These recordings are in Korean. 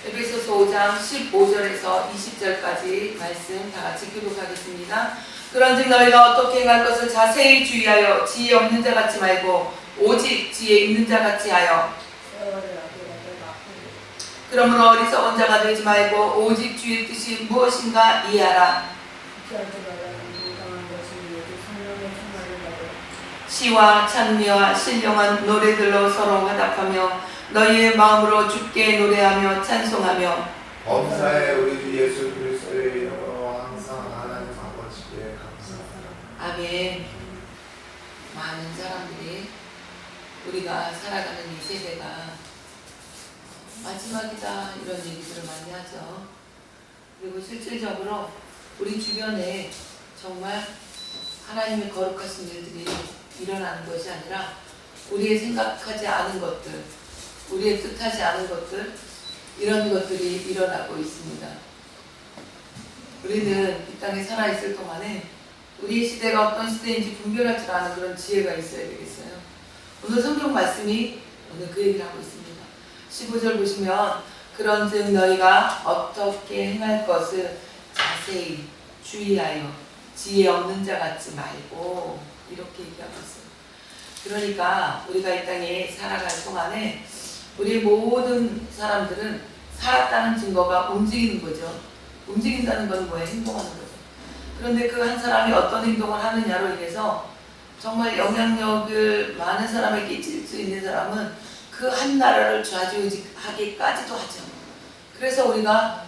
에베소서 5장 15절에서 20절까지 말씀 다 같이 교독하겠습니다. 그런즉 너희가 어떻게 행할 것을 자세히 주의하여 지혜 없는 자 같지 말고 오직 지혜 있는 자 같이 하여 그러므로 어리석은 자가 되지 말고 오직 주의 뜻이 무엇인가 이해하라. 시와 찬미와 신령한 노래들로 서로 화답하며 너희의 마음으로 주께 노래하며 찬송하며 범사에 우리 주 예수 그리스도의 이름으로 항상 하나님 아버지께 감사합니다. 아멘. 많은 사람들이 우리가 살아가는 이 세대가 마지막이다 이런 얘기들을 많이 하죠. 그리고 실질적으로 우리 주변에 정말 하나님의 거룩하신 일들이 일어나는 것이 아니라 우리의 생각하지 않은 것들, 우리의 뜻하지 않은 것들, 이런 것들이 일어나고 있습니다. 우리는 이 땅에 살아있을 동안에 우리의 시대가 어떤 시대인지 분별할 줄 아는 그런 지혜가 있어야 되겠어요. 오늘 성경 말씀이 오늘 그 얘기를 하고 있습니다. 15절 보시면 그런즉 너희가 어떻게 행할 것을 자세히 주의하여 지혜 없는 자 같지 말고 이렇게 얘기하고 있어요. 그러니까 우리가 이 땅에 살아갈 동안에 우리 모든 사람들은 살았다는 증거가 움직이는 거죠. 움직인다는 건 뭐예요? 행동하는 거죠. 그런데 그 한 사람이 어떤 행동을 하느냐로 인해서 정말 영향력을 많은 사람에게 끼칠 수 있는 사람은 그 한 나라를 좌지우지하기까지도 하죠. 그래서 우리가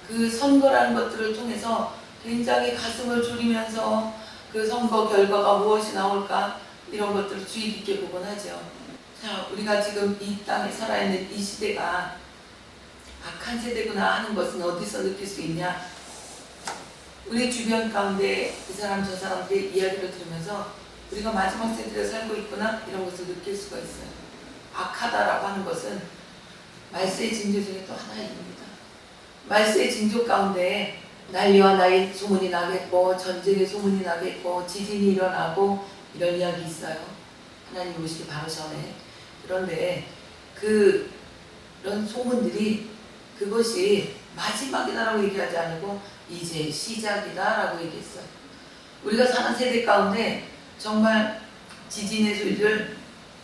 그 선거라는 것들을 통해서 굉장히 가슴을 졸이면서 그 선거 결과가 무엇이 나올까 이런 것들을 주의 깊게 보곤 하죠. 자, 우리가 지금 이 땅에 살아있는 이 시대가 악한 세대구나 하는 것은 어디서 느낄 수 있냐? 우리 주변 가운데 이 사람 저 사람들의 이야기를 들으면서 우리가 마지막 세대를 살고 있구나 이런 것을 느낄 수가 있어요. 악하다라고 하는 것은 말세의 징조 중에 또 하나입니다. 말세의 징조 가운데 난리와 나의 소문이 나겠고 전쟁의 소문이 나겠고 지진이 일어나고 이런 이야기 있어요. 하나님 오시기 바로 전에. 그런데 그런 소문들이 그것이 마지막이다라고 얘기하지 않고 이제 시작이다라고 얘기했어요. 우리가 사는 세대 가운데 정말 지진의 소리를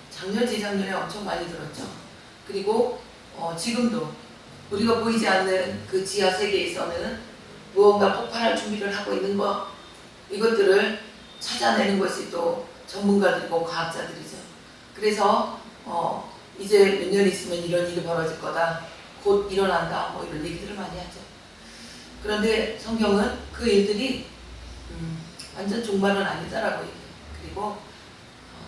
작년, 재작년에 엄청 많이 들었죠. 그리고 지금도 우리가 보이지 않는 그 지하 세계에서는 무언가 폭발할 준비를 하고 있는 것, 이것들을 찾아내는 것이 또 전문가들이고 과학자들이죠. 그래서 이제 몇 년 있으면 이런 일이 벌어질 거다, 곧 일어난다, 뭐 이런 얘기들을 많이 하죠. 그런데 성경은 그 일들이 완전 종말은 아니다라고 얘기해요. 그리고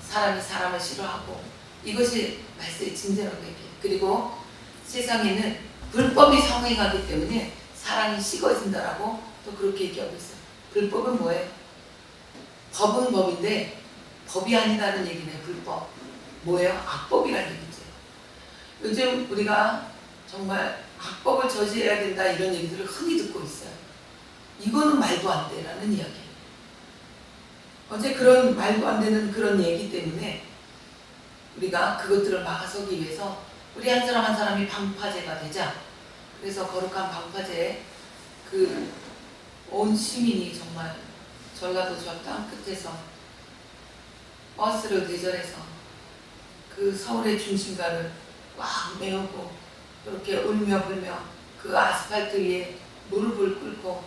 사람이 사람을 싫어하고 이것이 말세의 징조라고 얘기해요. 그리고 세상에는 불법이 성행하기 때문에 사랑이 식어진다라고 또 그렇게 얘기하고 있어요. 불법은 뭐예요? 법은 법인데 법이 아니다는 얘기네요. 불법. 뭐예요? 악법이라는 얘기죠. 요즘 우리가 정말 악법을 저지해야 된다 이런 얘기들을 흔히 듣고 있어요. 이거는 말도 안 돼라는 이야기예요. 어제 그런 말도 안 되는 그런 얘기 때문에 우리가 그것들을 막아서기 위해서 우리 한 사람 한 사람이 방파제가 되자. 그래서 거룩한 방파제에 그 온 시민이 정말 전라도 저 땅 끝에서 버스를 대절해서 그 서울의 중심가를 꽉 메우고 그렇게 울며 불며 그 아스팔트 위에 무릎을 꿇고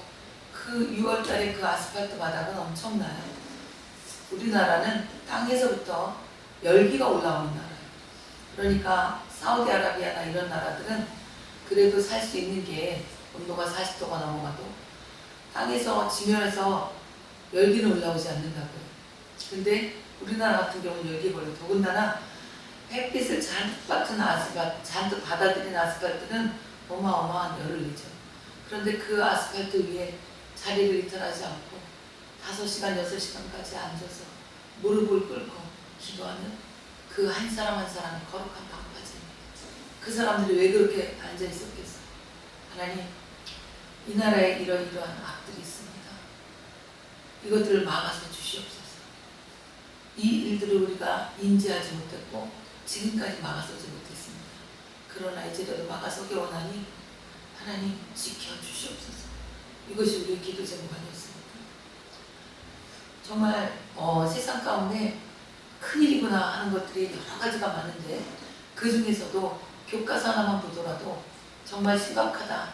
그 6월달에 그 아스팔트 바닥은 엄청나요. 우리나라는 땅에서부터 열기가 올라오는 나라예요. 그러니까 사우디아라비아나 이런 나라들은 그래도 살 수 있는 게 온도가 40도가 넘어가도 땅에서 지면에서 열기는 올라오지 않는다고요. 근데 우리나라 같은 경우는 열기가 올라요. 더군다나 햇빛을 잔뜩 받은 아스팔트, 잔뜩 받아들인 아스팔트는 어마어마한 열을 내죠. 그런데 그 아스팔트 위에 자리를 이탈하지 않고 5시간, 6시간까지 앉아서 무릎을 꿇고 기도하는 그 한 사람 한 사람의 거룩한 방파제입니다. 그 사람들이 왜 그렇게 앉아 있었겠어요? 하나님, 이 나라에 이러이러한 악들이 있습니다. 이것들을 막아서 주시옵소서. 이 일들을 우리가 인지하지 못했고 지금까지 막아서지 못했습니다. 그러나 이제라도 막아서기 원하니 하나님 지켜주시옵소서. 이것이 우리의 기도 제목 아니었습니까? 정말 세상 가운데 큰일이구나 하는 것들이 여러 가지가 많은데 그 중에서도 교과서 하나만 보더라도 정말 심각하다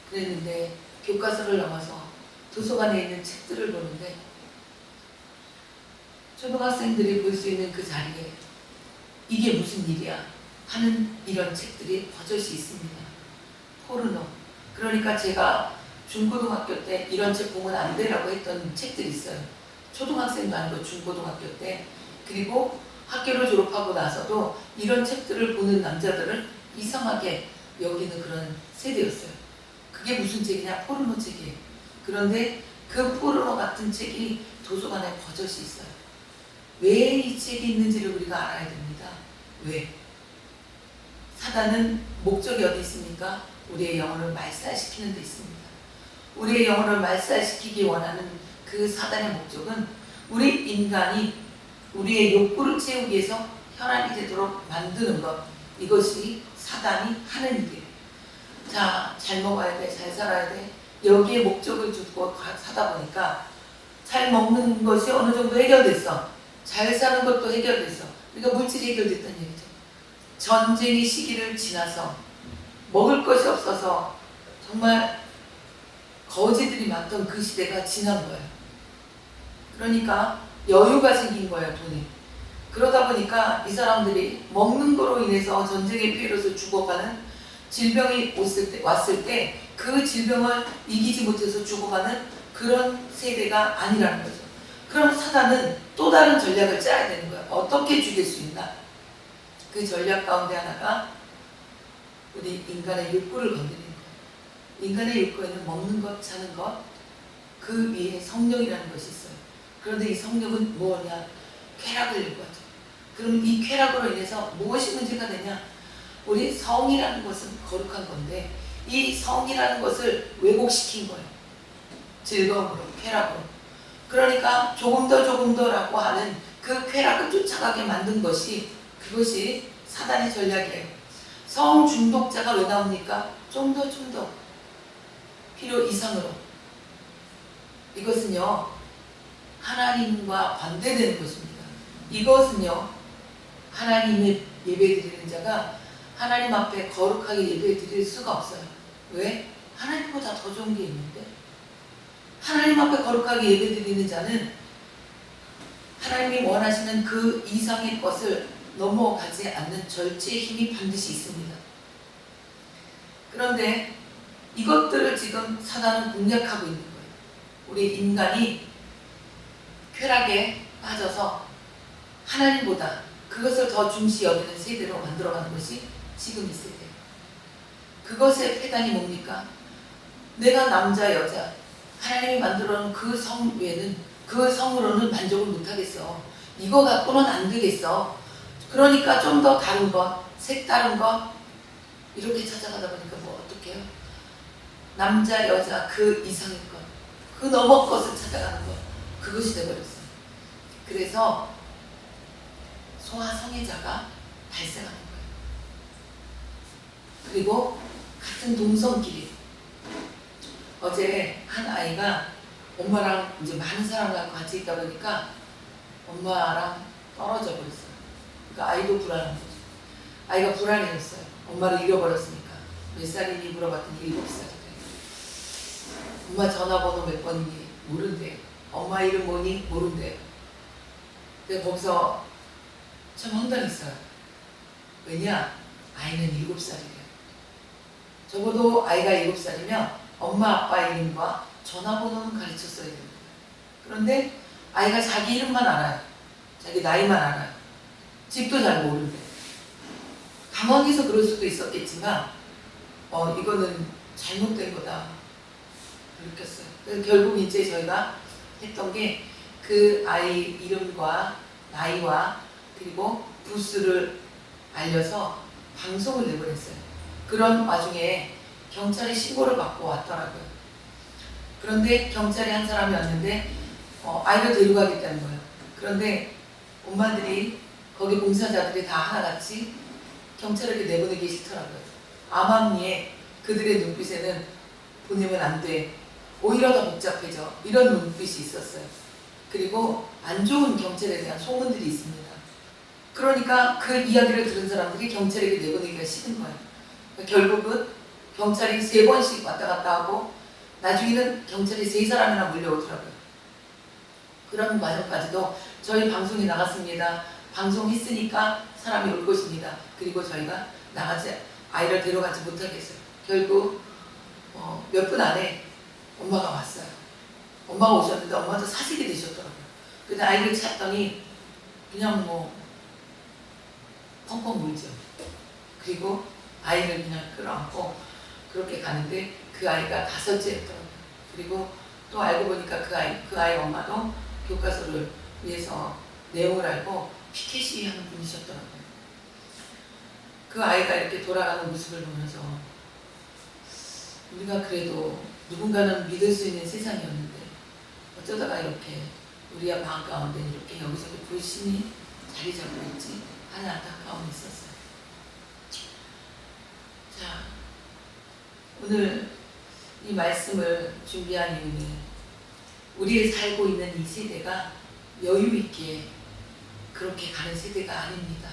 그랬는데 교과서를 넘어서 도서관에 있는 책들을 보는데 초등학생들이 볼 수 있는 그 자리에 이게 무슨 일이야 하는 이런 책들이 버젓이 있습니다. 포르노. 그러니까 제가 중고등학교 때 이런 책 보면 안 되라고 했던 책들이 있어요. 초등학생도 아니고 중고등학교 때. 그리고 학교를 졸업하고 나서도 이런 책들을 보는 남자들을 이상하게 여기는 그런 세대였어요. 그게 무슨 책이냐? 포르노 책이에요. 그런데 그 포르노 같은 책이 도서관에 버젓이 있어요. 왜 이 책이 있는지를 우리가 알아야 됩니다. 왜? 사단은 목적이 어디 있습니까? 우리의 영혼을 말살시키는 데 있습니다. 우리의 영혼을 말살시키기 원하는 그 사단의 목적은 우리 인간이 우리의 욕구를 채우기 위해서 혈안이 되도록 만드는 것. 이것이 사단이 하는 일이에요. 자, 잘 먹어야 돼, 잘 살아야 돼. 여기에 목적을 두고 사다 보니까 잘 먹는 것이 어느 정도 해결됐어. 잘 사는 것도 해결됐어. 그러니까 물질이 해결됐다는 얘기죠. 전쟁의 시기를 지나서 먹을 것이 없어서 정말 거지들이 많던 그 시대가 지난 거예요. 그러니까 여유가 생긴 거예요, 돈이. 그러다 보니까 이 사람들이 먹는 거로 인해서 전쟁의 피해로서 죽어가는 질병이 왔을 때 그 질병을 이기지 못해서 죽어가는 그런 세대가 아니라는 거죠. 그럼 사단은 또 다른 전략을 짜야 되는 거예요. 어떻게 죽일 수 있나? 그 전략 가운데 하나가 우리 인간의 욕구를 건드리는 거예요. 인간의 욕구에는 먹는 것, 자는 것, 그 위에 성령이라는 것이 있어요. 그런데 이 성령은 뭐냐? 쾌락을 일구하죠. 그럼 이 쾌락으로 인해서 무엇이 문제가 되냐? 우리 성이라는 것은 거룩한 건데 이 성이라는 것을 왜곡시킨 거예요. 즐거움으로, 쾌락으로. 그러니까 조금 더라고 하는 그 쾌락을 쫓아가게 만든 것이 그것이 사단의 전략이에요. 성 중독자가 왜 나옵니까? 좀 더 필요 이상으로. 이것은요 하나님과 반대되는 것입니다. 이것은요 하나님의 예배드리는 자가 하나님 앞에 거룩하게 예배드릴 수가 없어요. 왜? 하나님보다 더 좋은 게 있는데 하나님 앞에 거룩하게 예배드리는 자는 하나님이 원하시는 그 이상의 것을 넘어가지 않는 절제의 힘이 반드시 있습니다. 그런데 이것들을 지금 사단은 공략하고 있는 거예요. 우리 인간이 쾌락에 빠져서 하나님보다 그것을 더 중시 여기는 세대로 만들어가는 것이 지금 이 세대예요. 그것의 폐단이 뭡니까? 내가 남자, 여자 하나님이 만들어놓은 그 성 외에는 그 성으로는 만족을 못하겠어. 이거 갖고는 안 되겠어. 그러니까 좀 더 다른 것, 색다른 것 이렇게 찾아가다 보니까 뭐 어떡해요? 남자, 여자 그 이상의 것, 그 너머 것을 찾아가는 것 그것이 되어버렸어요. 그래서 소아성애자가 발생하는 거예요. 그리고 같은 동성끼리 어제 한 아이가 엄마랑 이제 많은 사람과 같이 있다 보니까 엄마랑 떨어져 버렸어요. 그러니까 아이도 불안한 거죠. 아이가 불안해졌어요. 엄마를 잃어버렸으니까. 몇 살이니 물어봤더니 7살이래. 엄마 전화번호 몇 번이니 모른대요. 엄마 이름 뭐니 모른대요. 근데 거기서 참 황당했어요. 왜냐? 아이는 7살이래요. 적어도 아이가 7살이면 엄마 아빠 이름과 전화번호는 가르쳤어야 됩니다. 그런데 아이가 자기 이름만 알아요. 자기 나이만 알아요. 집도 잘 모르는데. 당황해서 그럴 수도 있었겠지만 이거는 잘못된 거다. 느꼈어요. 그래서 결국 이제 저희가 했던 게 그 아이 이름과 나이와 그리고 부스를 알려서 방송을 내보냈어요. 그런 와중에 경찰이 신고를 받고 왔더라고요. 그런데 경찰이 한 사람이 왔는데 아이를 데려가겠다는 거예요. 그런데 엄마들이 거기 봉사자들이 다 하나같이 경찰에게 내보내기 싫더라고요. 암암리에 그들의 눈빛에는 보내면 안 돼. 오히려 더 복잡해져. 이런 눈빛이 있었어요. 그리고 안 좋은 경찰에 대한 소문들이 있습니다. 그러니까 그 이야기를 들은 사람들이 경찰에게 내보내기가 싫은 거예요. 결국은 경찰이 3번씩 왔다 갔다 하고 나중에는 경찰이 3사람이나 몰려오더라고요. 그런 과정까지도 저희 방송에 나갔습니다. 방송했으니까 사람이 올 것입니다. 그리고 저희가 나가지 아이를 데려가지 못하겠어요. 결국 몇 분 안에 엄마가 왔어요. 엄마가 오셨는데 엄마도 사색이 되셨더라고요. 근데 아이를 찾더니 그냥 펑펑 울죠. 그리고 아이를 그냥 끌어안고 그렇게 가는데 그 아이가 5째였더라고요. 그리고 또 알고 보니까 그 아이 엄마도 교과서를 위해서 내용을 알고 피켓이 하는 분이셨더라고요. 그 아이가 이렇게 돌아가는 모습을 보면서 우리가 그래도 누군가는 믿을 수 있는 세상이었는데 어쩌다가 이렇게 우리의 마음 가운데 이렇게 여기저기 불신이 자리 잡고 있지 하는 안타까움이 있었어요. 자, 오늘 이 말씀을 준비한 이유는 우리의 살고 있는 이 세대가 여유 있게 그렇게 가는 세대가 아닙니다.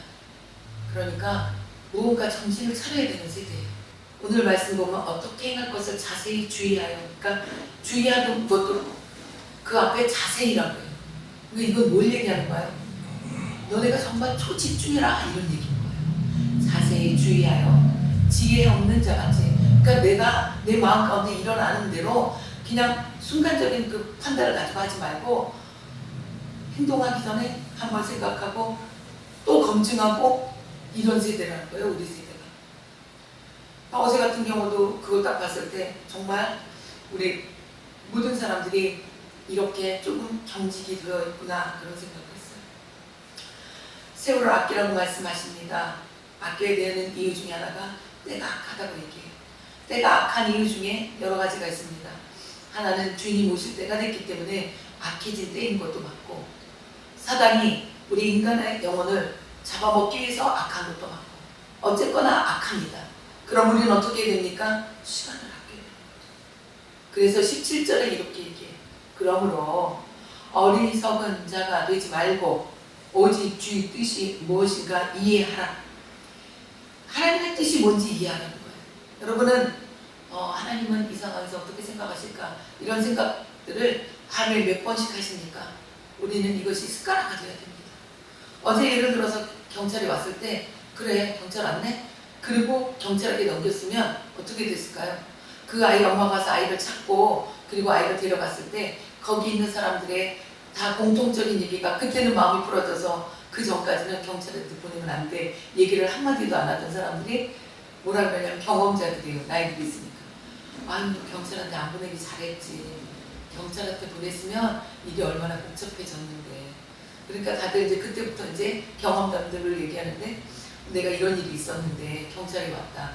그러니까 무언가 정신을 차려야 되는 세대예요. 오늘 말씀 보면 어떻게 행할 것을 자세히 주의하여. 그러니까 주의하는 것도 그 앞에 자세히라고 해요. 그러니까 이건 뭘 얘기하는 거예요? 너네가 정말 초집중해라 이런 얘기인 거예요. 자세히 주의하여 지혜 없는 자같이. 그러니까 내가 내 마음 가운데 일어나는 대로 그냥 순간적인 그 판단을 가지고 하지 말고 행동하기 전에 한번 생각하고 또 검증하고 이런 세대라는 거예요. 우리 세대가. 어제 같은 경우도 그걸 딱 봤을 때 정말 우리 모든 사람들이 이렇게 조금 경직이 되어 있구나 그런 생각을 했어요. 세월을 아끼라고 말씀하십니다. 아껴야 되는 이유 중에 하나가 때가 악하다고 얘기해요. 때가 악한 이유 중에 여러 가지가 있습니다. 하나는 주인이 모실 때가 됐기 때문에 악해진 때인 것도 맞고, 사단이 우리 인간의 영혼을 잡아먹기 위해서 악한 것도 맞고, 어쨌거나 악합니다. 그럼 우리는 어떻게 됩니까? 시간을 아껴야 됩니다. 그래서 17절에 이렇게 얘기해요. 그러므로 어리석은 자가 되지 말고 오직 주의 뜻이 무엇인가 이해하라. 하나님의 뜻이 뭔지 이해하는 거예요. 여러분은 하나님은 이 상황에서 어떻게 생각하실까? 이런 생각들을 하루에 몇 번씩 하십니까? 우리는 이것이 습관화가 되어야 됩니다. 어제 예를 들어서 경찰이 왔을 때 그래 경찰 왔네? 그리고 경찰에게 넘겼으면 어떻게 됐을까요? 그 아이 엄마가 가서 아이를 찾고 그리고 아이를 데려갔을 때 거기 있는 사람들의 다 공통적인 얘기가, 그때는 마음이 풀어져서 그 전까지는 경찰한테 보내면 안 돼 얘기를 한마디도 안 하던 사람들이 뭐라 그러냐면 경험자들이에요. 나이들이 있으니까. 아유 경찰한테 안 보내기 잘했지. 경찰한테 보냈으면 일이 얼마나 복잡해졌는데. 그러니까 다들 이제 그때부터 이제 경험담들을 얘기하는데, 내가 이런 일이 있었는데 경찰이 왔다.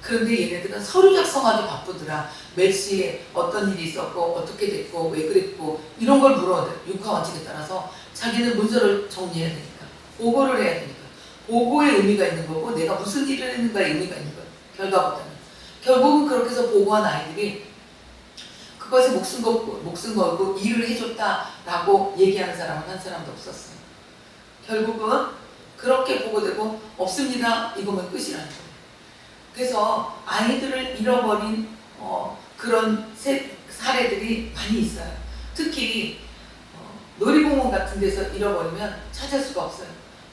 그런데 얘네들은 서류 작성하기 바쁘더라. 몇 시에 어떤 일이 있었고 어떻게 됐고 왜 그랬고 이런 걸 물어야 돼. 육하 원칙에 따라서 자기는 문서를 정리해야 되니까, 보고를 해야 되니까. 보고의 의미가 있는 거고 내가 무슨 일을 했는가의 의미가 있는 거예요. 결과보다는. 결국은 그렇게 해서 보고한 아이들이 그것에 목숨 걸고 일을 해줬다라고 얘기하는 사람은 한 사람도 없었어요. 결국은 그렇게 보고되고 없습니다. 이거면 끝이라는 거예요. 그래서 아이들을 잃어버린 그런 사례들이 많이 있어요. 특히 놀이공원 같은 데서 잃어버리면 찾을 수가 없어요.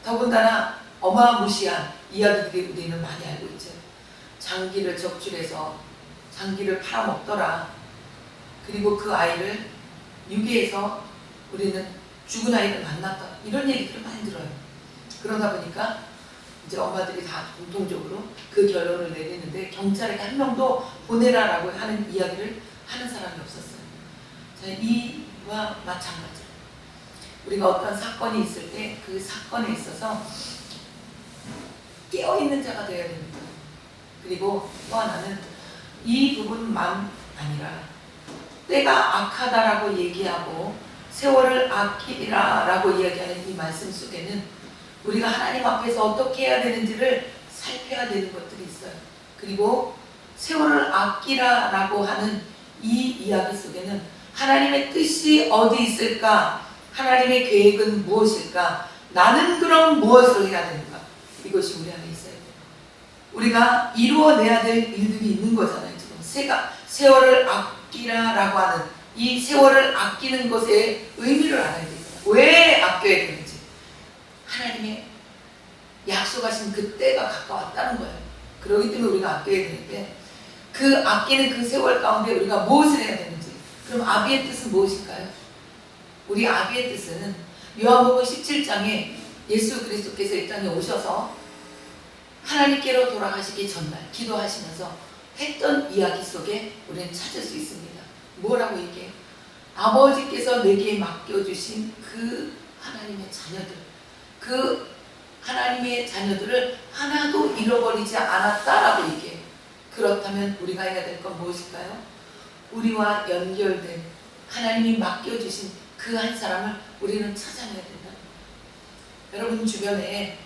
더군다나 어마무시한 이야기들이 우리는 많이 알고 있죠. 장기를 적출해서 장기를 팔아먹더라. 그리고 그 아이를 유괴해서 우리는 죽은 아이를 만났다. 이런 얘기들을 많이 들어요. 그러다 보니까 이제 엄마들이 다 공통적으로 그 결론을 내리는데 경찰에게 한 명도 보내라라고 하는 이야기를 하는 사람이 없었어요. 자, 이와 마찬가지로 우리가 어떤 사건이 있을 때 그 사건에 있어서 깨어있는 자가 되어야 됩니다. 그리고 또 하나는 이 부분만 아니라 때가 악하다라고 얘기하고 세월을 아끼라라고 이야기하는 이 말씀 속에는 우리가 하나님 앞에서 어떻게 해야 되는지를 살펴야 되는 것들이 있어요. 그리고 세월을 아끼라라고 하는 이 이야기 속에는 하나님의 뜻이 어디 있을까? 하나님의 계획은 무엇일까? 나는 그럼 무엇을 해야 되는가? 이것이 우리 안에 있어야 돼요. 우리가 이루어내야 될 일들이 있는 거잖아요. 지금 세월을 아끼라라고 하는 이 세월을 아끼는 것의 의미를 알아야 되잖아요. 왜 아껴야 되는지. 하나님의 약속하신 그 때가 가까웠다는 거예요. 그렇기 때문에 우리가 아껴야 되는데 그 아끼는 그 세월 가운데 우리가 무엇을 해야 되는지. 그럼 아비의 뜻은 무엇일까요? 우리 아비의 뜻은 요한복음 17장에 예수 그리스도께서 이 땅에 오셔서 하나님께로 돌아가시기 전날 기도하시면서 했던 이야기 속에 우리는 찾을 수 있습니다. 뭐라고 얘기해요? 아버지께서 내게 맡겨주신 그 하나님의 자녀들, 그 하나님의 자녀들을 하나도 잃어버리지 않았다라고 얘기해요. 그렇다면 우리가 해야 될 건 무엇일까요? 우리와 연결된 하나님이 맡겨주신 그 한 사람을 우리는 찾아내야 된다. 여러분 주변에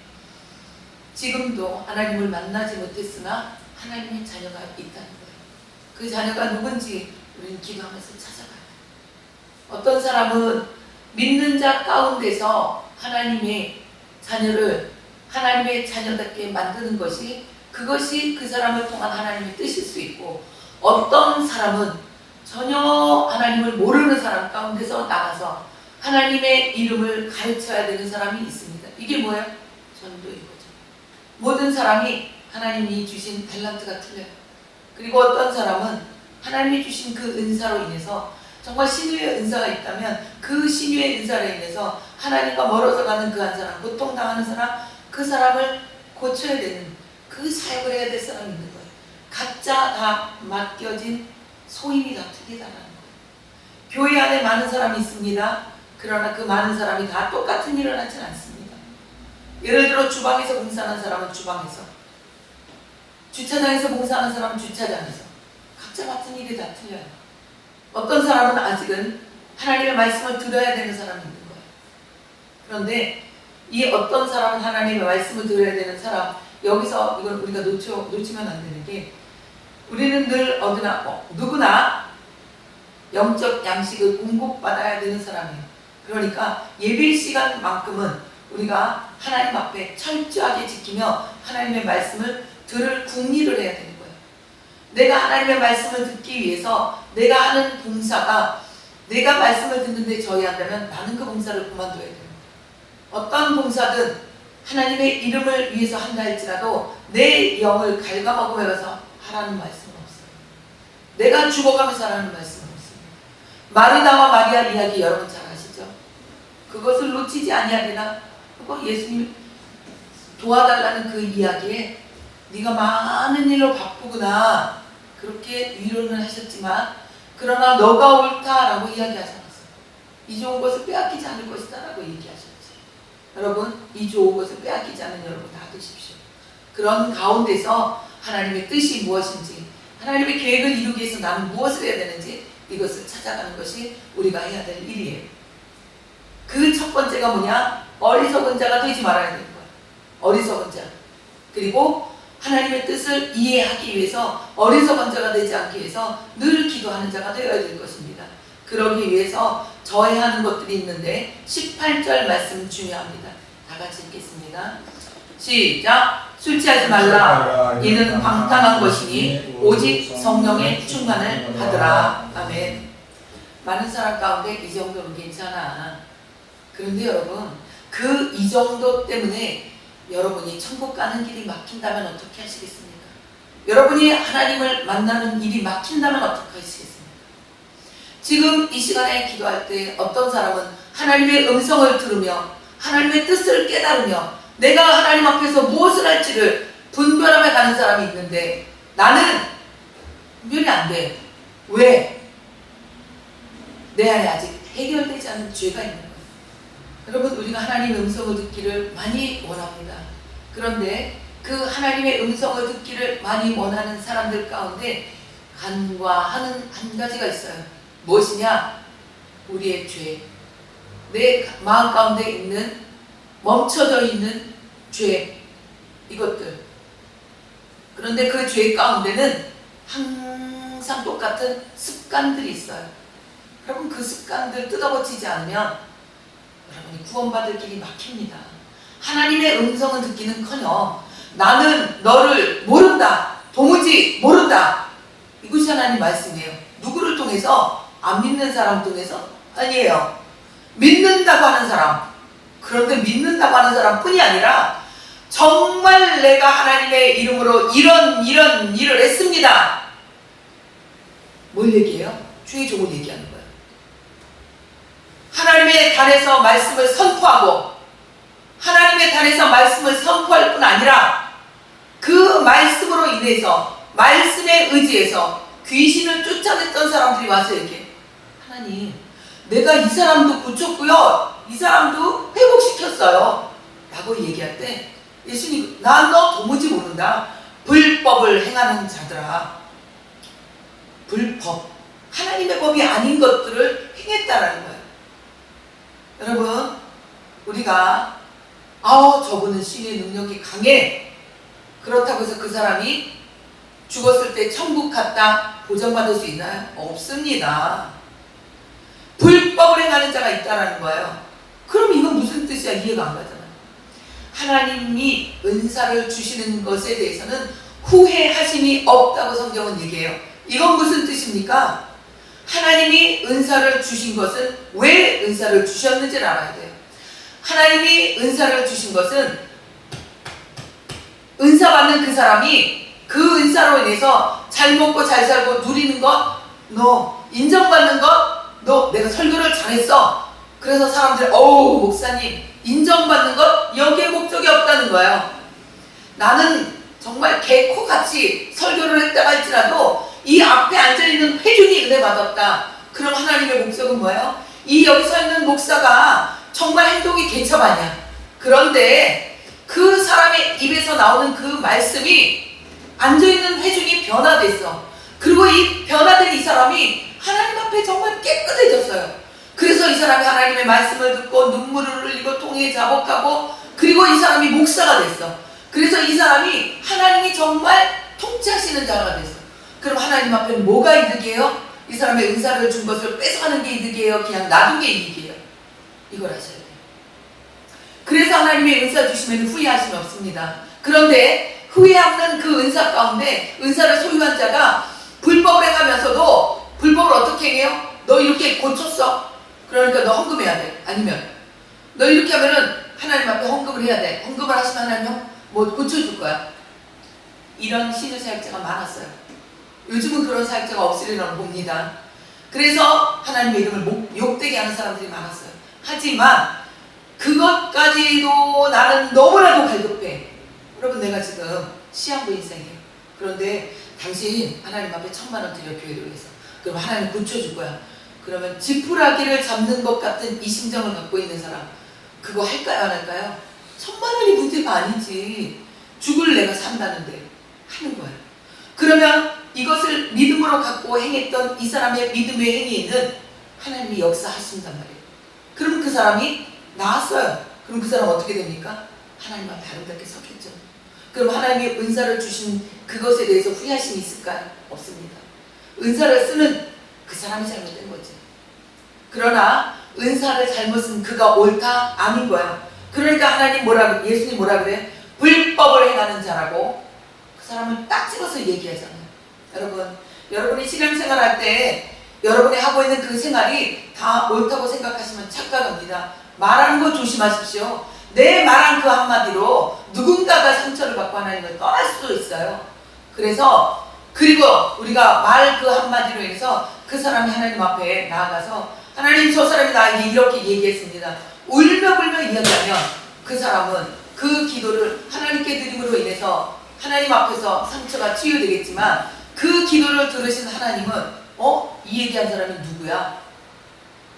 지금도 하나님을 만나지 못했으나 하나님의 자녀가 있다는 거예요. 그 자녀가 누군지 우리는 기도하면서 찾아가야 돼요. 어떤 사람은 믿는 자 가운데서 하나님의 자녀를 하나님의 자녀답게 만드는 것이 그것이 그 사람을 통한 하나님의 뜻일 수 있고, 어떤 사람은 전혀 하나님을 모르는 사람 가운데서 나가서 하나님의 이름을 가르쳐야 되는 사람이 있습니다. 이게 뭐예요? 전도인 거죠. 모든 사람이 하나님이 주신 탤런트가 틀려요. 그리고 어떤 사람은 하나님이 주신 그 은사로 인해서 정말 신유의 은사가 있다면 그 신유의 은사로 인해서 하나님과 멀어져 가는 그 한 사람, 고통당하는 사람, 그 사람을 고쳐야 되는 그 사역을 해야 될 사람이 있는 거예요. 각자 다 맡겨진 소임이 다 틀리다는 거예요. 교회 안에 많은 사람이 있습니다. 그러나 그 많은 사람이 다 똑같은 일을 하진 않습니다. 예를 들어 주방에서 봉사하는 사람은 주방에서, 주차장에서 봉사하는 사람은 주차장에서, 각자 맡은 일이 다 틀려요. 어떤 사람은 아직은 하나님의 말씀을 들어야 되는 사람이 있는 거예요. 그런데 이 어떤 사람은 하나님의 말씀을 들어야 되는 사람, 여기서 이걸 우리가 놓치면 안 되는 게, 우리는 늘 어디나 누구나 영적 양식을 공급받아야 되는 사람이에요. 그러니까 예배 시간만큼은 우리가 하나님 앞에 철저하게 지키며 하나님의 말씀을 들을 궁리를 해야 되는 거예요. 내가 하나님의 말씀을 듣기 위해서 내가 하는 봉사가, 내가 말씀을 듣는데 저해한다면 나는 그 봉사를 그만둬야 돼요. 어떤 봉사든 하나님의 이름을 위해서 한다 할지라도 내 영을 갉아먹으면서 하라는 말씀은 없어요. 내가 죽어가면서 하라는 말씀은 없습니다. 마르다와 마리아 이야기 여러분 잘 아시죠? 그것을 놓치지 아니하리라. 그거 예수님 도와달라는 그 이야기에 네가 많은 일로 바쁘구나 그렇게 위로는 하셨지만, 그러나 너가 옳다라고 이야기하지 않았어요. 이 좋은 것을 빼앗기지 않을 것이다 라고 얘기하셨죠. 여러분, 이 좋은 것을 빼앗기지 않는 여러분 다 되십시오. 그런 가운데서 하나님의 뜻이 무엇인지, 하나님의 계획을 이루기 위해서 나는 무엇을 해야 되는지, 이것을 찾아가는 것이 우리가 해야 될 일이에요. 그 첫 번째가 뭐냐? 어리석은 자가 되지 말아야 되는 거예요. 어리석은 자. 그리고 하나님의 뜻을 이해하기 위해서 어리석은 자가 되지 않기 위해서 늘 기도하는 자가 되어야 될 것입니다. 그러기 위해서 저해하는 것들이 있는데 18절 말씀 중요합니다. 다 같이 읽겠습니다. 시작. 술 취하지 말라. 이는 방탕한 것이니 오직 성령의 충만을 받으라. 아멘. 많은 사람 가운데 이 정도는 괜찮아. 그런데 여러분, 그 이 정도 때문에 여러분이 천국 가는 길이 막힌다면 어떻게 하시겠습니까? 여러분이 하나님을 만나는 일이 막힌다면 어떻게 하시겠습니까? 지금 이 시간에 기도할 때 어떤 사람은 하나님의 음성을 들으며 하나님의 뜻을 깨달으며 내가 하나님 앞에서 무엇을 할지를 분별하며 가는 사람이 있는데, 나는 분별이 안 돼. 왜? 내 안에 아직 해결되지 않은 죄가 있는 거예요. 여러분, 우리가 하나님의 음성을 듣기를 많이 원합니다. 그런데 그 하나님의 음성을 듣기를 많이 원하는 사람들 가운데 간과하는 한 가지가 있어요. 무엇이냐? 우리의 죄. 내 마음 가운데 있는 멈춰져 있는 죄, 이것들. 그런데 그 죄 가운데는 항상 똑같은 습관들이 있어요. 여러분 그 습관들 뜯어고치지 않으면 여러분이 구원받을 길이 막힙니다. 하나님의 음성은 듣기는커녕 나는 너를 모른다. 도무지 모른다. 이것이 하나님 말씀이에요. 누구를 통해서? 안 믿는 사람 통해서? 아니에요. 믿는다고 하는 사람. 그런데 믿는다고 하는 사람뿐이 아니라 정말 내가 하나님의 이름으로 이런 일을 했습니다. 뭘 얘기해요? 주의 종을 얘기하는 거예요. 하나님의 단에서 말씀을 선포하고 하나님의 단에서 말씀을 선포할 뿐 아니라 그 말씀으로 인해서 말씀에 의지해서 귀신을 쫓아냈던 사람들이 와서 얘기해. 하나님, 내가 이 사람도 고쳤고요. 이 사람도 회복시켰어요. 라고 얘기할 때 예수님, 난 너 도무지 모른다. 불법을 행하는 자들아. 불법. 하나님의 법이 아닌 것들을 행했다라는 거예요. 여러분, 우리가 저분은 신의 능력이 강해. 그렇다고 해서 그 사람이 죽었을 때 천국 갔다 보장받을 수 있나요? 없습니다. 불법을 행하는 자가 있다라는 거예요. 그럼 이건 무슨 뜻이야? 이해가 안 가잖아요. 하나님이 은사를 주시는 것에 대해서는 후회하심이 없다고 성경은 얘기해요. 이건 무슨 뜻입니까? 하나님이 은사를 주신 것은 왜 은사를 주셨는지를 알아야 돼요. 하나님이 은사를 주신 것은 은사 받는 그 사람이 그 은사로 인해서 잘 먹고 잘 살고 누리는 것, 너 인정받는 것, 너 내가 설교를 잘했어. 그래서 사람들이 목사님 인정받는 것, 여기에 목적이 없다는 거예요. 나는 정말 개코같이 설교를 했다 할지라도 이 앞에 앉아있는 회중이 은혜 받았다. 그럼 하나님의 목적은 뭐예요? 이 여기 서 있는 목사가 정말 행동이 개척하냐. 그런데 그 사람의 입에서 나오는 그 말씀이 앉아있는 회중이 변화됐어. 그리고 이 변화된 이 사람이 하나님 앞에 정말 깨끗해졌어요. 그래서 이 사람이 하나님의 말씀을 듣고 눈물을 흘리고 통에 자복하고 그리고 이 사람이 목사가 됐어. 그래서 이 사람이 하나님이 정말 통치하시는 자가 됐어. 그럼 하나님 앞에는 뭐가 이득이에요? 이 사람의 은사를 준 것을 뺏어가는 게 이득이에요? 그냥 놔둔 게 이득이에요? 이걸 아셔야 돼요. 그래서 하나님의 은사 주시면 후회하심이 없습니다. 그런데 후회 없는 그 은사 가운데 은사를 소유한 자가 불법을 행하면서도 불법을 어떻게 해요? 너 이렇게 고쳤어? 그러니까 너 헌금해야 돼. 아니면 너 이렇게 하면은 하나님 앞에 헌금을 해야 돼. 헌금을 하시면 하나님 뭐 고쳐줄 거야. 이런 신의 사역자가 많았어요. 요즘은 그런 사역자가 없으리라고 봅니다. 그래서 하나님의 이름을 욕되게 하는 사람들이 많았어요. 하지만 그것까지도 나는 너무나도 갈급해. 여러분, 내가 지금 시한부 인생이에요. 그런데 당신 하나님 앞에 1,000,000원 드려 교회를 위해서. 그럼 하나님 고쳐줄 거야. 그러면 지푸라기를 잡는 것 같은 이 심정을 갖고 있는 사람, 그거 할까요, 안 할까요? 1,000,000원이 문제가 아니지. 죽을 내가 산다는데 하는 거예요. 그러면 이것을 믿음으로 갖고 행했던 이 사람의 믿음의 행위에는 하나님이 역사하신단 말이에요. 그럼 그 사람이 나았어요. 그럼 그 사람 어떻게 됩니까? 하나님 앞에 아름답게 섰겠죠. 그럼 하나님이 은사를 주신 그것에 대해서 후회하심이 있을까요? 없습니다. 은사를 쓰는 그 사람이 잘못된 거지. 그러나 은사를 잘못 쓴 그가 옳다? 아닌 거야. 그러니까 예수님 뭐라 그래? 불법을 행하는 자라고 그 사람을 딱 집어서 얘기하잖아요. 여러분이 신앙생활 할 때 여러분이 하고 있는 그 생활이 다 옳다고 생각하시면 착각합니다. 말하는 거 조심하십시오. 내 말한 그 한마디로 누군가가 상처를 받고 하나님을 떠날 수도 있어요. 그리고 우리가 말 그 한마디로 인해서 그 사람이 하나님 앞에 나아가서 하나님, 저 사람이 나에게 이렇게 얘기했습니다. 울며불며 이야기하면 그 사람은 그 기도를 하나님께 드림으로 인해서 하나님 앞에서 상처가 치유되겠지만 그 기도를 들으신 하나님은 이 얘기한 사람이 누구야?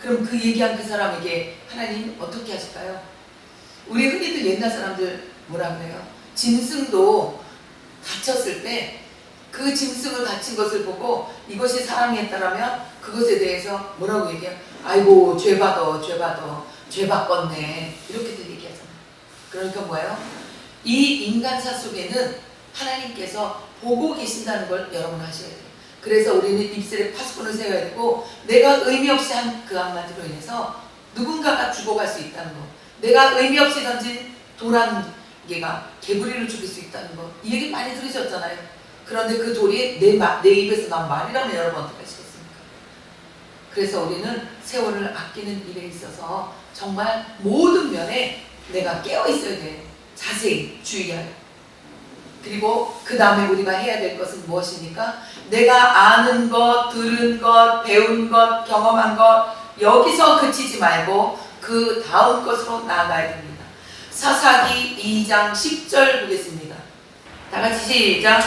그럼 그 얘기한 그 사람에게 하나님 어떻게 하실까요? 우리 흔히들 옛날 사람들 뭐라 그래요? 짐승도 다쳤을 때 그 짐승을 다친 것을 보고 이것이 사람이 했다라면 그것에 대해서 뭐라고 얘기해요? 아이고 죄받아 죄 바꿨네, 이렇게들 얘기하잖아요. 그러니까 뭐예요? 이 인간사 속에는 하나님께서 보고 계신다는 걸 여러분 아셔야 돼요. 그래서 우리는 입술에 파수꾼을 세워야 되고, 내가 의미 없이 한 그 한마디로 인해서 누군가가 죽어갈 수 있다는 거, 내가 의미 없이 던진 돌 한 개가 개구리를 죽일 수 있다는 거, 이 얘기 많이 들으셨잖아요. 그런데 그 돌이 내 입에서 나온 말이라면 여러분 어떻게 하시겠습니까? 그래서 우리는 세월을 아끼는 일에 있어서 정말 모든 면에 내가 깨어 있어야 돼요. 자세히 주의하여. 그리고 그 다음에 우리가 해야 될 것은 무엇입니까? 내가 아는 것, 들은 것, 배운 것, 경험한 것, 여기서 그치지 말고 그 다음 것으로 나아가야 됩니다. 사사기 2장 10절 보겠습니다. 다 같이 시작.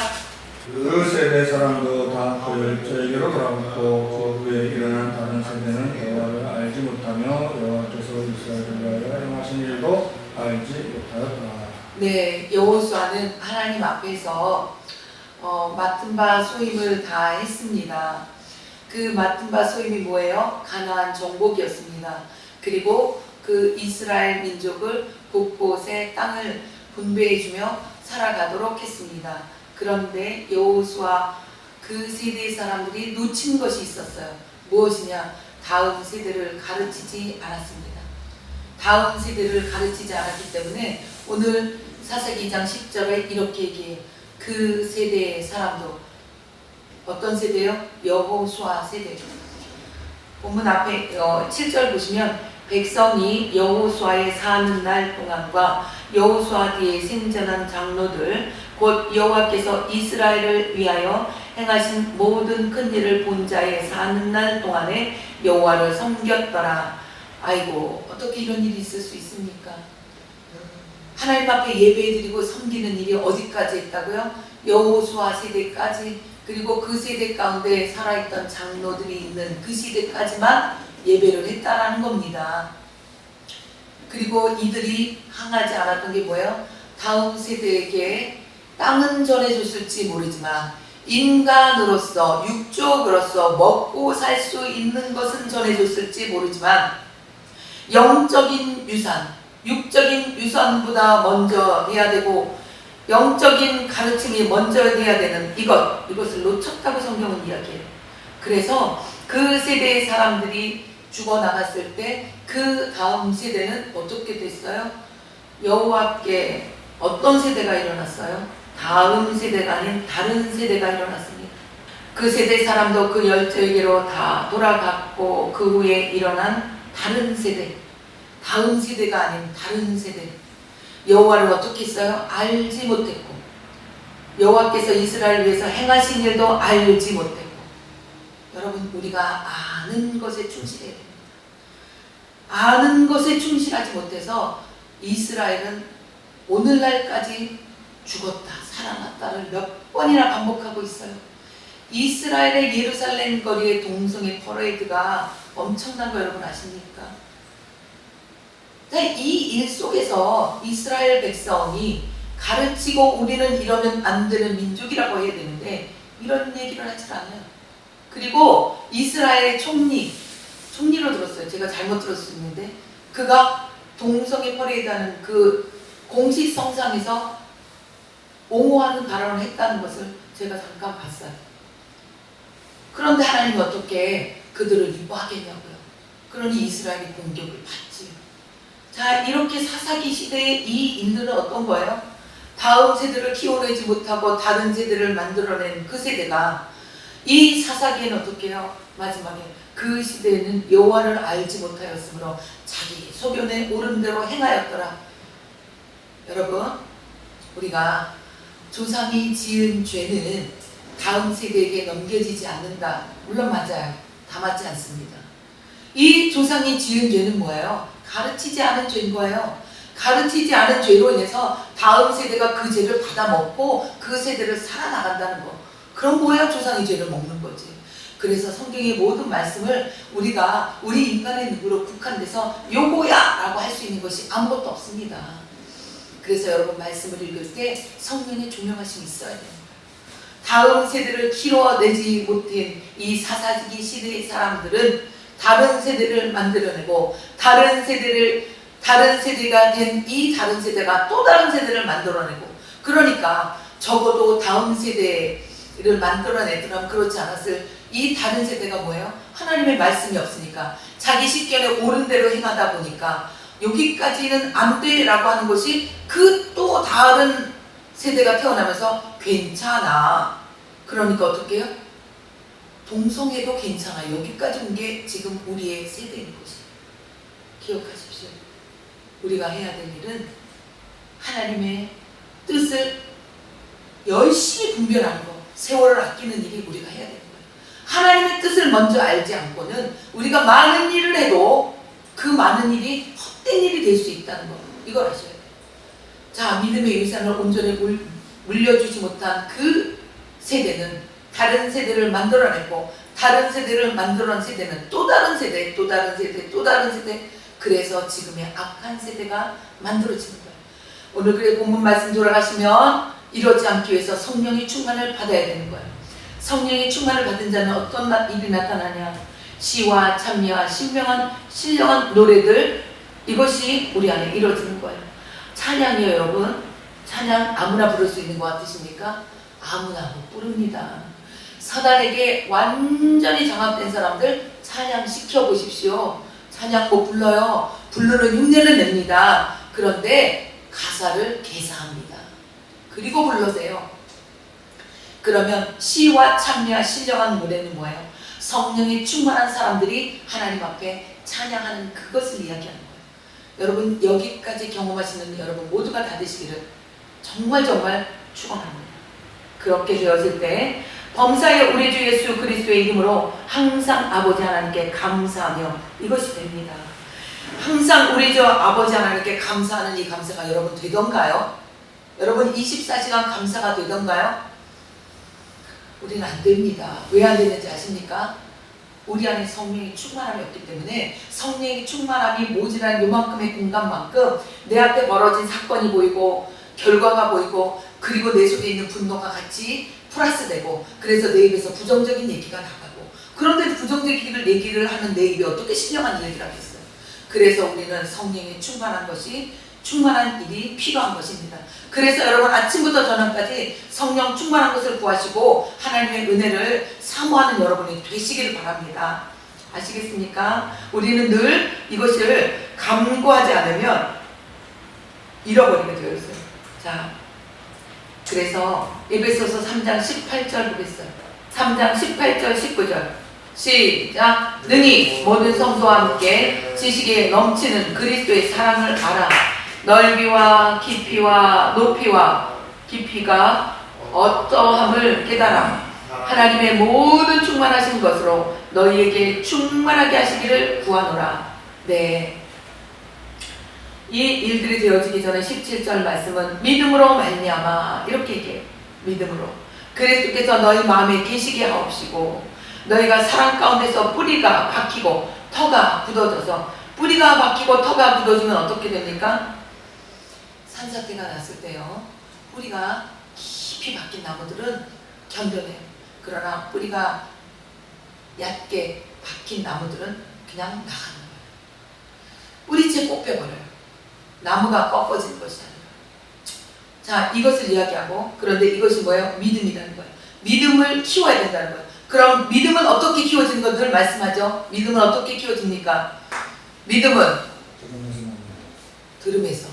그 세대 사람도 다 그를 저에게로 돌아왔고 그 후에 일어난 다른 세대는 여호와를 알지 못하며 여호와께서 이스라엘을 위하여 행하신 일도 알지 못하였더라. 네, 여호수아는 하나님 앞에서 맡은 바 소임을 다 했습니다. 그 맡은 바 소임이 뭐예요? 가나안 정복이었습니다. 그리고 그 이스라엘 민족을 곳곳에 땅을 분배해주며 살아가도록 했습니다. 그런데 여호수아 그 세대의 사람들이 놓친 것이 있었어요. 무엇이냐? 다음 세대를 가르치지 않았습니다. 다음 세대를 가르치지 않았기 때문에 오늘 사사기 2장 10절에 이렇게 얘기해요. 그 세대의 사람도 어떤 세대요? 여호수아 세대. 본문 앞에 7절 보시면 백성이 여호수아의 사는 날 동안과 여호수아 뒤에 생전한 장로들 곧 여호와께서 이스라엘을 위하여 행하신 모든 큰 일을 본 자의 사는 날 동안에 여호와를 섬겼더라. 아이고, 어떻게 이런 일이 있을 수 있습니까? 하나님 앞에 예배드리고 섬기는 일이 어디까지 했다고요? 여호수아 세대까지, 그리고 그 세대 가운데 살아있던 장로들이 있는 그 시대까지만 예배를 했다라는 겁니다. 그리고 이들이 항하지 않았던 게 뭐예요? 다음 세대에게 땅은 전해줬을지 모르지만 인간으로서, 육족으로서 먹고 살 수 있는 것은 전해줬을지 모르지만 영적인 유산, 육적인 유산보다 먼저 해야 되고 영적인 가르침이 먼저 해야 되는 이것을 놓쳤다고 성경은 이야기해요. 그래서 그 세대의 사람들이 죽어나갔을 때 그 다음 세대는 어떻게 됐어요? 여호와께 어떤 세대가 일어났어요? 다음 세대가 아닌 다른 세대가 일어났습니다. 그 세대 사람도 그 열조에게로 다 돌아갔고 그 후에 일어난 다른 세대, 다음 세대가 아닌 다른 세대, 여호와를 어떻게 했어요? 알지 못했고 여호와께서 이스라엘을 위해서 행하신 일도 알지 못했고. 여러분, 우리가 아는 것에 충실해야 됩니다. 아는 것에 충실하지 못해서 이스라엘은 오늘날까지 죽었다 살아났다를 몇 번이나 반복하고 있어요. 이스라엘의 예루살렘 거리의 동성애 퍼레이드가 엄청난 거 여러분 아십니까? 이 일 속에서 이스라엘 백성이 가르치고 우리는 이러면 안 되는 민족이라고 해야 되는데 이런 얘기를 하지 않아요. 그리고 이스라엘의 총리로 들었어요. 제가 잘못 들을 수 있는데 그가 동성애 퍼레이드하는 그 공식성상에서 옹호하는 발언을 했다는 것을 제가 잠깐 봤어요. 그런데 하나님이 어떻게 그들을 이뻐하겠냐고요. 그러니 이스라엘이 공격을 받지. 자, 이렇게 사사기 시대의 이 인들은 어떤 거예요? 다음 세대를 키워내지 못하고 다른 세대를 만들어낸 그 세대가 이 사사기에는 어떻게 해요? 마지막에 그 시대에는 여호와를 알지 못하였으므로 자기 소견에 옳은 대로 행하였더라. 여러분, 우리가 조상이 지은 죄는 다음 세대에게 넘겨지지 않는다. 물론 맞아요. 다 맞지 않습니다. 이 조상이 지은 죄는 뭐예요? 가르치지 않은 죄인 거예요. 가르치지 않은 죄로 인해서 다음 세대가 그 죄를 받아먹고 그 세대를 살아나간다는 거. 그럼 뭐예요? 조상의 죄를 먹는 거지. 그래서 성경의 모든 말씀을 우리가 우리 인간의 눈으로 국한돼서 요거야 라고 할 수 있는 것이 아무것도 없습니다. 그래서 여러분 말씀을 읽을 때 성령의 조명하심이 있어야 됩니다. 다음 세대를 키워내지 못한 이 사사기 시대의 사람들은 다른 세대를 만들어내고 다른 세대가 된 이 다른 세대가 또 다른 세대를 만들어내고, 그러니까 적어도 다음 세대를 만들어내더라면 그렇지 않았을 이 다른 세대가 뭐예요? 하나님의 말씀이 없으니까 자기 식견에 옳은 대로 행하다 보니까 여기까지는 안 돼라고 하는 것이 그 또 다른 세대가 태어나면서 괜찮아. 그러니까 어떻게 해요? 동성애도 괜찮아. 여기까지 온 게 지금 우리의 세대인 것이. 기억하십시오. 우리가 해야 될 일은 하나님의 뜻을 열심히 분별하는 거, 세월을 아끼는 일이 우리가 해야 되는 거예요. 하나님의 뜻을 먼저 알지 않고는 우리가 많은 일을 해도 그 많은 일이 헛된 일이 될 수 있다는 거, 이걸 아셔야 돼요. 자, 믿음의 유산을 온전히 물려주지 못한 그 세대는 다른 세대를 만들어냈고, 다른 세대를 만들어낸 세대는 또 다른 세대, 또 다른 세대, 또 다른 세대. 그래서 지금의 악한 세대가 만들어지는 거예요. 오늘 그래 본문 말씀 돌아가시면 이러지 않기 위해서 성령의 충만을 받아야 되는 거예요. 성령의 충만을 받은 자는 어떤 일이 나타나냐? 시와 찬미와 신령한 노래들, 이것이 우리 안에 이루어지는 거예요. 찬양이요, 여러분. 찬양 아무나 부를 수 있는 것 같으십니까? 아무나 못 부릅니다. 사단에게 완전히 장악된 사람들 찬양 시켜보십시오. 찬양 못 불러요. 부르는 흉내는 냅니다. 그런데 가사를 개사합니다. 그리고 불러세요. 그러면 시와 찬미와 신령한 노래는 뭐예요? 성령이 충만한 사람들이 하나님 앞에 찬양하는 그것을 이야기하는 거예요. 여러분, 여기까지 경험하시는 여러분 모두가 다 되시기를 정말 축원합니다. 그렇게 되었을 때 범사의 우리 주 예수 그리스도의 이름으로 항상 아버지 하나님께 감사하며 이것이 됩니다. 항상 우리 주 아버지 하나님께 감사하는 이 감사가 여러분 되던가요? 여러분 24시간 감사가 되던가요? 우리는 안 됩니다. 왜 안 되는지 아십니까? 우리 안에 성령의 충만함이 없기 때문에 성령의 충만함이 모자란 요만큼의 공간만큼 내 앞에 벌어진 사건이 보이고 결과가 보이고 그리고 내 속에 있는 분노가 같이 플러스되고 그래서 내 입에서 부정적인 얘기가 나가고 그런데 부정적인 얘기를 하는 내 입에 어떻게 신령한 얘기를 하겠어요. 그래서 우리는 성령의 충만한 일이 필요한 것입니다. 그래서 여러분 아침부터 저녁까지 성령 충만한 것을 구하시고 하나님의 은혜를 사모하는 여러분이 되시길 바랍니다. 아시겠습니까? 우리는 늘 이것을 간구하지 않으면 잃어버리게 되어 있어요. 자, 그래서 에베소서 3장 18절 보겠어요. 3장 18절 19절 시작. 능히 모든 성도와 함께 지식에 넘치는 그리스도의 사랑을 알아 넓이와 깊이와 높이와 깊이가 어떠함을 깨달아 하나님의 모든 충만하신 것으로 너희에게 충만하게 하시기를 구하노라. 네, 이 일들이 되어지기 전에 17절 말씀은 믿음으로 말미암아 이렇게 얘기해요. 믿음으로 그리스도께서 너희 마음에 계시게 하옵시고 너희가 사랑 가운데서 뿌리가 박히고 터가 굳어져서 뿌리가 박히고 터가 굳어지면 어떻게 됩니까? 산사태가 났을 때요, 뿌리가 깊이 박힌 나무들은 견뎌내요. 그러나 뿌리가 얕게 박힌 나무들은 그냥 나가는 거예요. 뿌리채 꼭 빼버려요. 나무가 꺾어지는 것이 아니라. 자, 이것을 이야기하고, 그런데 이것이 뭐예요? 믿음이라는 거예요. 믿음을 키워야 된다는 거예요. 그럼 믿음은 어떻게 키워지는 건 늘 말씀하죠? 믿음은 어떻게 키워집니까? 믿음은 들음에서.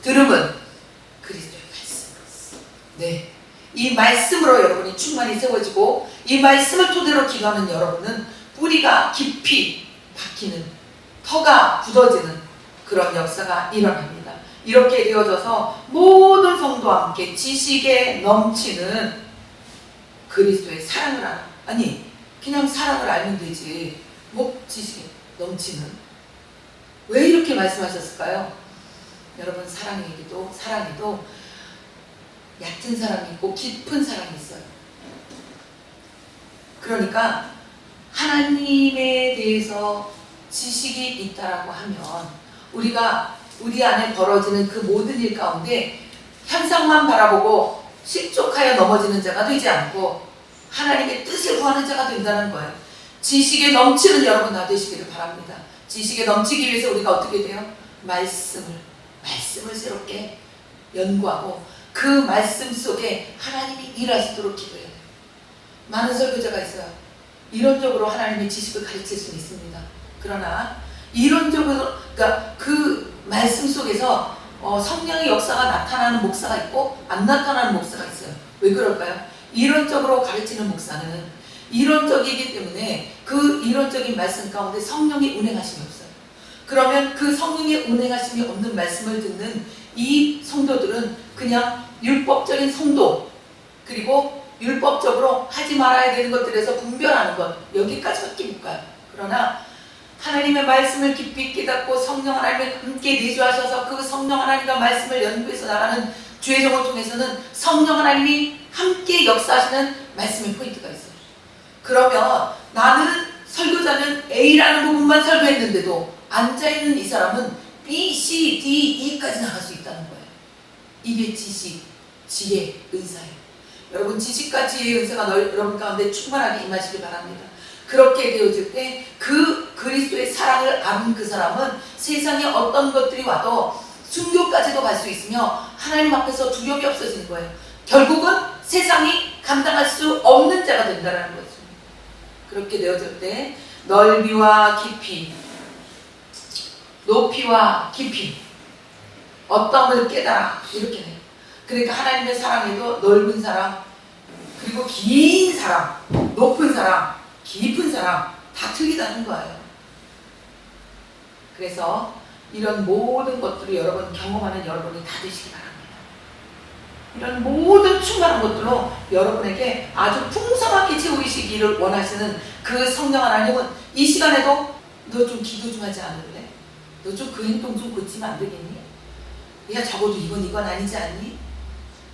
들음은 그리스도의 말씀. 네, 이 말씀으로 여러분이 충만히 세워지고 이 말씀을 토대로 기도하는 여러분은 뿌리가 깊이 박히는, 터가 굳어지는 그런 역사가 일어납니다. 이렇게 되어져서 모든 성도와 함께 지식에 넘치는 그리스도의 사랑을 알아. 아니, 그냥 사랑을 알면 되지. 뭐 지식에 넘치는. 왜 이렇게 말씀하셨을까요? 여러분, 사랑에도 얕은 사랑이 있고 깊은 사랑이 있어요. 그러니까 하나님에 대해서 지식이 있다라고 하면 우리가 우리 안에 벌어지는 그 모든 일 가운데 현상만 바라보고 실족하여 넘어지는 자가 되지 않고 하나님의 뜻을 구하는 자가 된다는 거예요. 지식에 넘치는 여러분 다 되시기를 바랍니다. 지식에 넘치기 위해서 우리가 어떻게 돼요? 말씀을 새롭게 연구하고 그 말씀 속에 하나님이 일하시도록 기도해야 돼요. 많은 설교자가 있어요. 이론적으로 하나님의 지식을 가르칠 수는 있습니다. 그러나 이론적으로, 그러니까 그 말씀 속에서 성령의 역사가 나타나는 목사가 있고 안 나타나는 목사가 있어요. 왜 그럴까요? 이론적으로 가르치는 목사는 이론적이기 때문에 그 이론적인 말씀 가운데 성령의 운행하심이 없어요. 그러면 그 성령의 운행하심이 없는 말씀을 듣는 이 성도들은 그냥 율법적인 성도, 그리고 율법적으로 하지 말아야 되는 것들에서 분별하는 것, 여기까지밖에 못 가요. 그러나 하나님의 말씀을 깊이 깨닫고 성령 하나님을 함께 내주하셔서 그 성령 하나님과 말씀을 연구해서 나가는 주의 종을 통해서는 성령 하나님이 함께 역사하시는 말씀의 포인트가 있어요. 그러면 나는 설교자는 A라는 부분만 설교했는데도 앉아있는 이 사람은 B, C, D, E까지 나갈 수 있다는 거예요. 이게 지식, 지혜, 은사예요. 여러분 지식과 지혜의 은사가 여러분 가운데 충만하게 임하시길 바랍니다. 그렇게 되어질 때 그 그리스도의 사랑을 아는 그 사람은 세상에 어떤 것들이 와도 순교까지도 갈 수 있으며 하나님 앞에서 두려움이 없어지는 거예요. 결국은 세상이 감당할 수 없는 자가 된다는 거죠. 그렇게 되어질 때 넓이와 깊이, 높이와 깊이, 어떠함을 깨달아, 이렇게 해요. 그러니까 하나님의 사랑에도 넓은 사랑, 그리고 긴 사랑, 높은 사랑, 깊은 사랑 다 틀리다는 거예요. 그래서 이런 모든 것들을 여러분 경험하는 여러분이 다 되시기 바랍니다. 이런 모든 충만한 것들로 여러분에게 아주 풍성하게 채우시기를 원하시는 그 성령 하나님은 이 시간에도 너 좀 기도 좀 하지 않을래? 너 좀 그 행동 좀 고치면 안 되겠니? 야 적어도 이건 아니지 않니?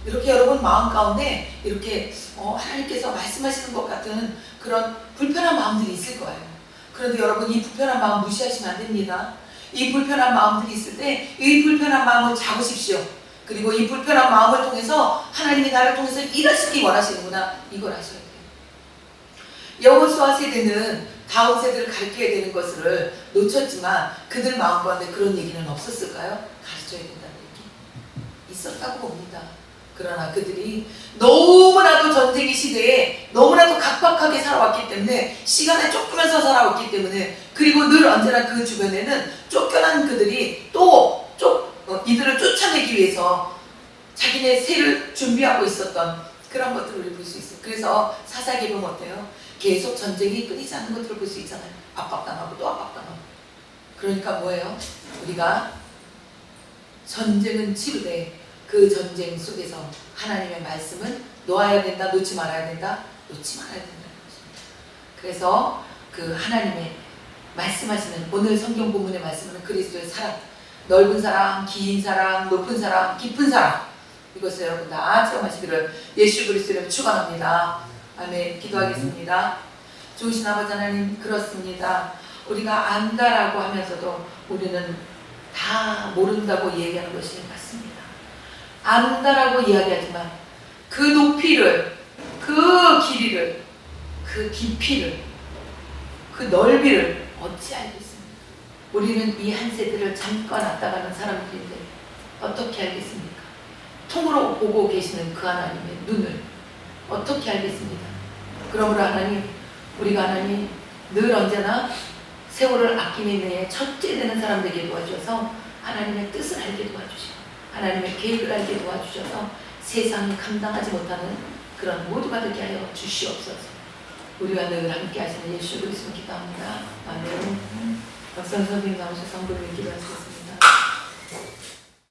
이렇게 여러분 마음 가운데 이렇게 하나님께서 말씀하시는 것 같은 그런 불편한 마음들이 있을 거예요. 그런데 여러분 이 불편한 마음 무시하시면 안 됩니다. 이 불편한 마음들이 있을 때 이 불편한 마음을 잡으십시오. 그리고 이 불편한 마음을 통해서 하나님이 나를 통해서 일하시기 원하시는구나, 이걸 아셔야 돼요. 여호수아 세대는 다음 세대를 가르쳐야 되는 것을 놓쳤지만 그들 마음 가운데 그런 얘기는 없었을까요? 가르쳐야 된다는 얘기 있었다고 봅니다. 그러나 그들이 너무나도 전쟁의 시대에 너무나도 각박하게 살아왔기 때문에, 시간에 쫓기면서 살아왔기 때문에, 그리고 늘 언제나 그 주변에는 쫓겨난 그들이 또 이들을 쫓아내기 위해서 자기네 새를 준비하고 있었던 그런 것들을 우리 볼 수 있어요. 그래서 사사기에 보면 어때요? 계속 전쟁이 끊이지 않는 것들을 볼 수 있잖아요. 압박당하고 또 압박당하고. 그러니까 뭐예요? 우리가 전쟁은 치르되 그 전쟁 속에서 하나님의 말씀은 놓아야 된다, 놓지 말아야 된다, 놓지 말아야 된다는 것입니다. 그래서 그 하나님의 말씀하시는 오늘 성경 본문의 말씀은 그리스도의 사랑, 넓은 사랑, 긴 사랑, 높은 사랑, 깊은 사랑, 이것을 여러분 다 체험하시기를 예수 그리스도 이름으로 축원합니다. 아멘. 기도하겠습니다. 좋으신 아버지 하나님, 그렇습니다. 우리가 안다라고 하면서도 우리는 다 모른다고 얘기하는 것이 맞습니다. 안다라고 이야기하지만 그 높이를, 그 길이를, 그 깊이를, 그 넓이를 어찌 알겠습니까? 우리는 이 한 세대를 잠깐 왔다 가는 사람들인데 어떻게 알겠습니까? 통으로 보고 계시는 그 하나님의 눈을 어떻게 알겠습니까? 그러므로 하나님, 우리가 하나님 늘 언제나 세월을 아끼는 데에 첫째 되는 사람 되게 도와주셔서 하나님의 뜻을 알게 도와주시고 하나님의 계획을 알게 도와주셔서 세상이 감당하지 못하는 그런 모두가 되게 하여 주시옵소서. 우리와 늘 함께 하시는 예수 그리스도 기도합니다. 아멘. 박선 선생님 나오셔서 한 분을 기도하시겠습니다.